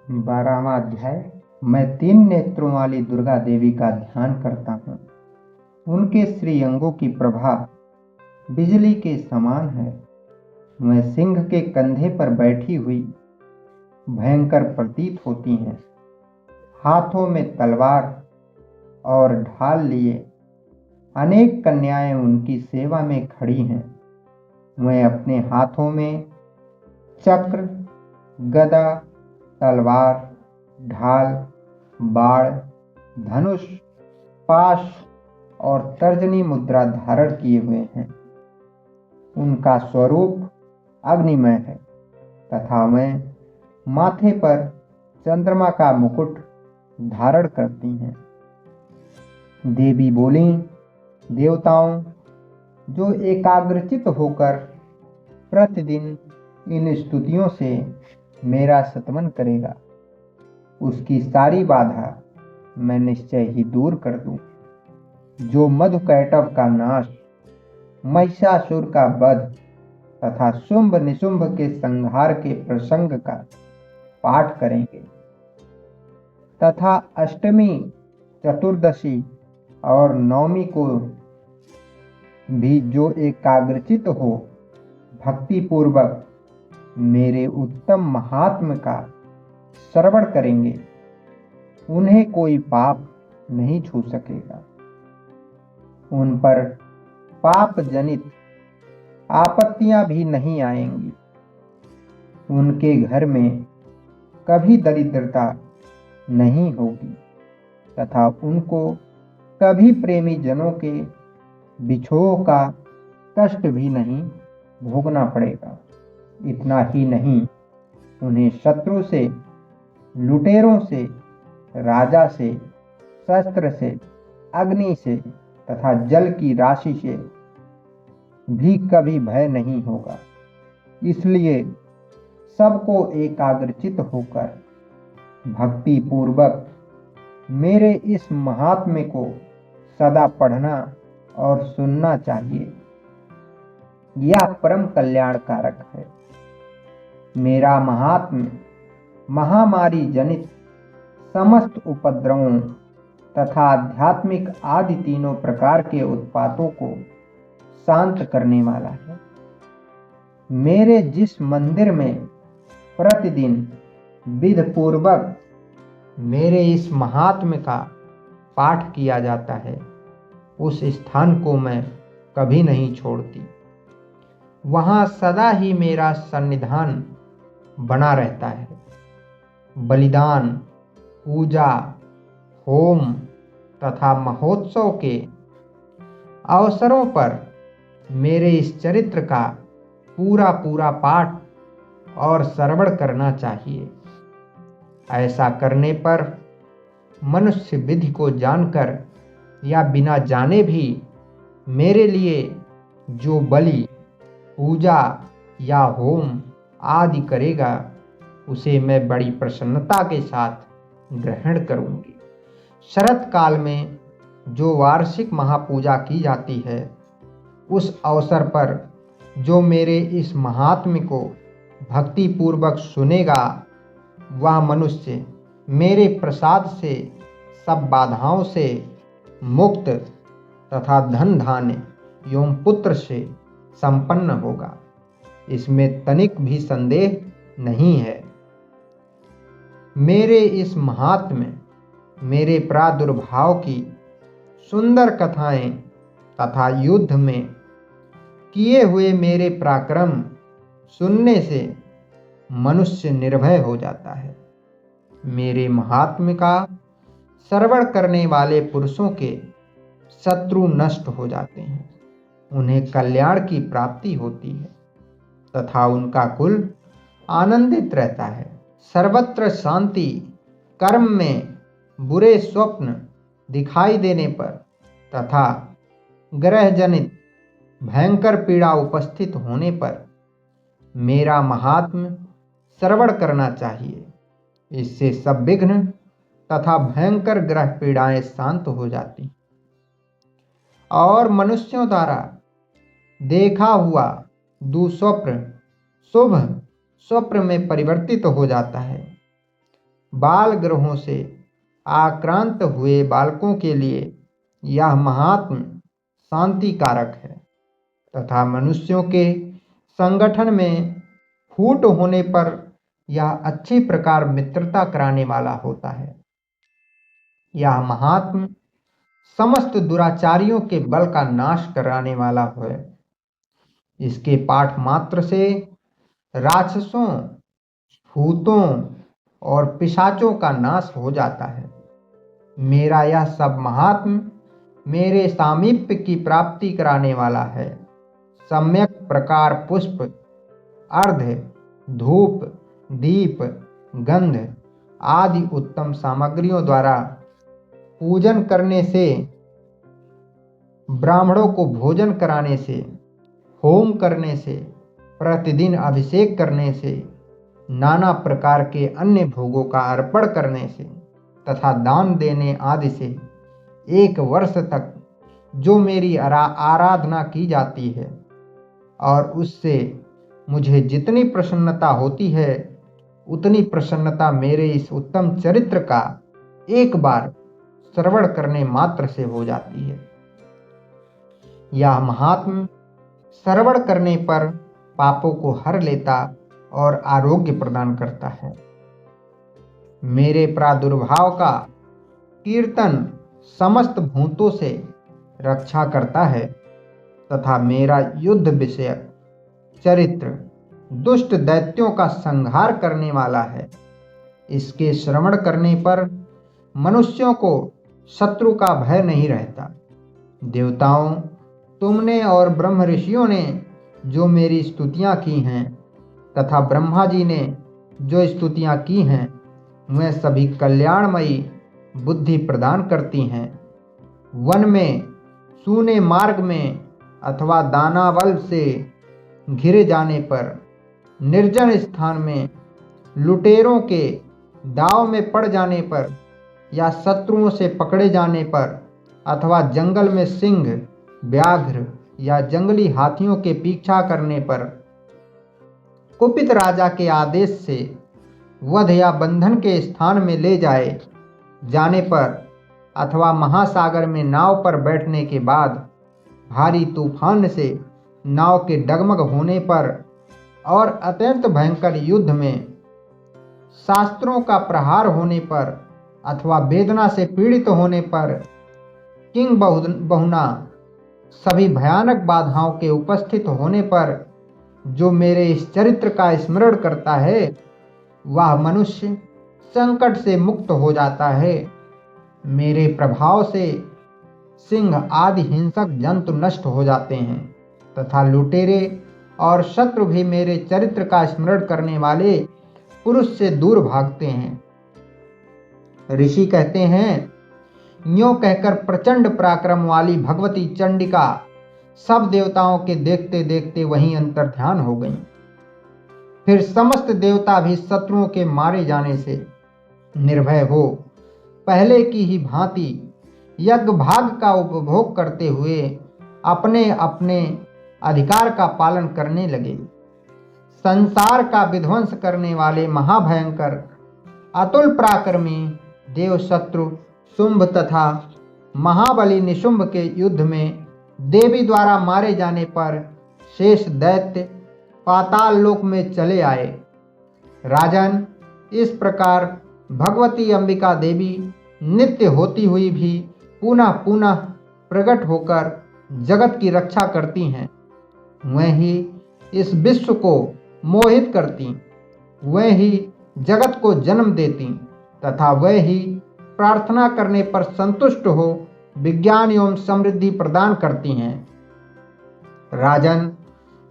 12वां अध्याय। मैं 3 नेत्रों वाली दुर्गा देवी का ध्यान करता हूँ। उनके श्रीअंगों की प्रभा बिजली के समान है। वह सिंह के कंधे पर बैठी हुई भयंकर प्रतीत होती हैं। हाथों में तलवार और ढाल लिए अनेक कन्याएं उनकी सेवा में खड़ी हैं। वह अपने हाथों में चक्र, गदा, तलवार, ढाल, बाण, धनुष, पाश और तर्जनी मुद्रा धारण किए हुए हैं। उनका स्वरूप अग्निमय है तथा वह माथे पर चंद्रमा का मुकुट धारण करती हैं। देवी बोली, देवताओं, जो एकाग्रचित होकर प्रतिदिन इन स्तुतियों से मेरा स्तवन करेगा, उसकी सारी बाधा मैं निश्चय ही दूर कर दूं। जो मधुकैटभ का नाश, महिषासुर का वध तथा शुंभ निशुंभ के संहार के प्रसंग का पाठ करेंगे तथा अष्टमी, चतुर्दशी और नवमी को भी जो एकाग्रचित हो भक्ति पूर्वक मेरे उत्तम महात्म्य का श्रवण करेंगे, उन्हें कोई पाप नहीं छू सकेगा। उन पर पाप जनित आपत्तियां भी नहीं आएंगी। उनके घर में कभी दरिद्रता नहीं होगी तथा उनको कभी प्रेमी जनों के बिछोह का कष्ट भी नहीं भोगना पड़ेगा। इतना ही नहीं, उन्हें शत्रु से, लुटेरों से, राजा से, शस्त्र से, अग्नि से तथा जल की राशि से भी कभी भय नहीं होगा। इसलिए सबको एकाग्रचित होकर भक्ति पूर्वक मेरे इस महात्म्य को सदा पढ़ना और सुनना चाहिए। यह परम कल्याणकारक है। मेरा महात्म्य महामारी जनित समस्त उपद्रवों तथा आध्यात्मिक आदि तीनों प्रकार के उत्पातों को शांत करने वाला है। मेरे जिस मंदिर में प्रतिदिन विधि पूर्वक मेरे इस महात्म्य का पाठ किया जाता है, उस स्थान को मैं कभी नहीं छोड़ती। वहाँ सदा ही मेरा सन्निधान बना रहता है। बलिदान, पूजा, होम तथा महोत्सव के अवसरों पर मेरे इस चरित्र का पूरा पूरा पाठ और श्रवण करना चाहिए। ऐसा करने पर मनुष्य विधि को जानकर या बिना जाने भी मेरे लिए जो बलि, पूजा या होम आदि करेगा, उसे मैं बड़ी प्रसन्नता के साथ ग्रहण करूंगी। शरत काल में जो वार्षिक महापूजा की जाती है, उस अवसर पर जो मेरे इस महात्म्य को भक्ति पूर्वक सुनेगा, वह मनुष्य मेरे प्रसाद से सब बाधाओं से मुक्त तथा धन धान्य एवं पुत्र से संपन्न होगा। इसमें तनिक भी संदेह नहीं है। मेरे इस महात्म्य, मेरे प्रादुर्भाव की सुंदर कथाएं तथा युद्ध में किए हुए मेरे पराक्रम सुनने से मनुष्य निर्भय हो जाता है। मेरे महात्म्य का श्रवण करने वाले पुरुषों के शत्रु नष्ट हो जाते हैं, उन्हें कल्याण की प्राप्ति होती है तथा उनका कुल आनंदित रहता है। सर्वत्र शांति, कर्म में बुरे स्वप्न दिखाई देने पर तथा ग्रह जनित भयंकर पीड़ा उपस्थित होने पर मेरा महात्म्य श्रवण करना चाहिए। इससे सब विघ्न तथा भयंकर ग्रह पीड़ाएं शांत हो जाती और मनुष्यों द्वारा देखा हुआ दुस्वप्न शुभ स्वप्न में परिवर्तित हो जाता है। बाल ग्रहों से आक्रांत हुए बालकों के लिए यह महात्म शांति कारक है तथा मनुष्यों के संगठन में फूट होने पर यह अच्छी प्रकार मित्रता कराने वाला होता है। यह महात्म समस्त दुराचारियों के बल का नाश कराने वाला है। इसके पाठ मात्र से राक्षसों, भूतों और पिशाचों का नाश हो जाता है। मेरा यह सब महात्म मेरे सामीप्य की प्राप्ति कराने वाला है। सम्यक प्रकार पुष्प, अर्घ, धूप, दीप, गंध आदि उत्तम सामग्रियों द्वारा पूजन करने से, ब्राह्मणों को भोजन कराने से, होम करने से, प्रतिदिन अभिषेक करने से, नाना प्रकार के अन्य भोगों का अर्पण करने से तथा दान देने आदि से 1 वर्ष तक जो मेरी आराधना की जाती है और उससे मुझे जितनी प्रसन्नता होती है उतनी प्रसन्नता मेरे इस उत्तम चरित्र का एक बार श्रवण करने मात्र से हो जाती है। यह महात्म श्रवण करने पर पापों को हर लेता और आरोग्य प्रदान करता है। मेरे प्रादुर्भाव का कीर्तन समस्त भूतों से रक्षा करता है तथा मेरा युद्ध विषयक चरित्र दुष्ट दैत्यों का संहार करने वाला है। इसके श्रवण करने पर मनुष्यों को शत्रु का भय नहीं रहता। देवताओं, तुमने और ब्रह्म ऋषियों ने जो मेरी स्तुतियां की हैं तथा ब्रह्मा जी ने जो स्तुतियां की हैं वह सभी कल्याणमयी बुद्धि प्रदान करती हैं। वन में, सूने मार्ग में अथवा दानाबल से घिरे जाने पर, निर्जन स्थान में लुटेरों के दाव में पड़ जाने पर या शत्रुओं से पकड़े जाने पर अथवा जंगल में सिंह, व्याघ्र या जंगली हाथियों के पीछा करने पर, कुपित राजा के आदेश से वध या बंधन के स्थान में ले जाने पर अथवा महासागर में नाव पर बैठने के बाद भारी तूफान से नाव के डगमग होने पर और अत्यंत भयंकर युद्ध में शास्त्रों का प्रहार होने पर अथवा वेदना से पीड़ित होने पर, किंग बहुना सभी भयानक बाधाओं के उपस्थित होने पर जो मेरे इस चरित्र का स्मरण करता है वह मनुष्य संकट से मुक्त हो जाता है। मेरे प्रभाव से सिंह आदि हिंसक जंतु नष्ट हो जाते हैं तथा लुटेरे और शत्रु भी मेरे चरित्र का स्मरण करने वाले पुरुष से दूर भागते हैं। ऋषि कहते हैं, यूं कहकर प्रचंड पराक्रम वाली भगवती चंडिका सब देवताओं के देखते देखते वहीं अंतर्ध्यान हो गईं। फिर समस्त देवता भी शत्रुओं के मारे जाने से निर्भय हो पहले की ही भांति यज्ञ भाग का उपभोग करते हुए अपने अपने अधिकार का पालन करने लगे। संसार का विध्वंस करने वाले महाभयंकर अतुल पराक्रमी देव शत्रु शुंभ तथा महाबली निशुंभ के युद्ध में देवी द्वारा मारे जाने पर शेष दैत्य पाताल लोक में चले आए। राजन, इस प्रकार भगवती अंबिका देवी नित्य होती हुई भी पुनः पुनः प्रकट होकर जगत की रक्षा करती हैं। वह ही इस विश्व को मोहित करती, वह ही जगत को जन्म देती तथा वह ही प्रार्थना करने पर संतुष्ट हो विज्ञान एवं समृद्धि प्रदान करती हैं। राजन,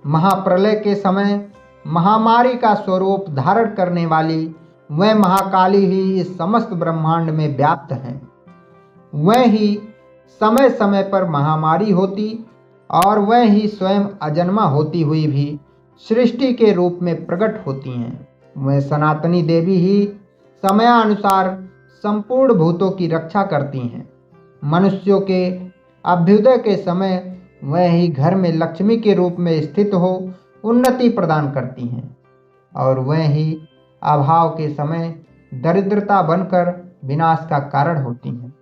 महाप्रलय के समय महामारी का स्वरूप धारण करने वाली वह महाकाली ही इस समस्त ब्रह्मांड में व्याप्त हैं। वह ही समय समय पर महामारी होती और वह ही स्वयं अजन्मा होती हुई भी सृष्टि के रूप में प्रकट होती हैं। वह सनातनी देवी ही समयानुसार संपूर्ण भूतों की रक्षा करती हैं। मनुष्यों के अभ्युदय के समय वह ही घर में लक्ष्मी के रूप में स्थित हो उन्नति प्रदान करती हैं और वह ही अभाव के समय दरिद्रता बनकर विनाश का कारण होती हैं।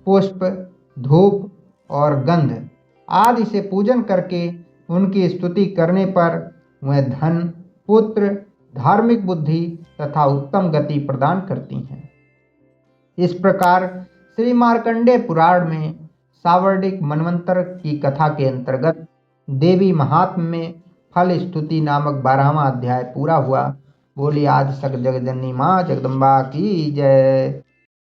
पुष्प, धूप और गंध आदि से पूजन करके उनकी स्तुति करने पर वह धन, पुत्र, धार्मिक बुद्धि तथा उत्तम गति प्रदान करती हैं। इस प्रकार श्री मार्कंडेय पुराण में सावर्णिक मनवंतर की कथा के अंतर्गत देवी महात्म्य में फल स्तुति नामक 12वां अध्याय पूरा हुआ। बोलिए आदि शक्ति जगत जननी मां जगदम्बा की जय।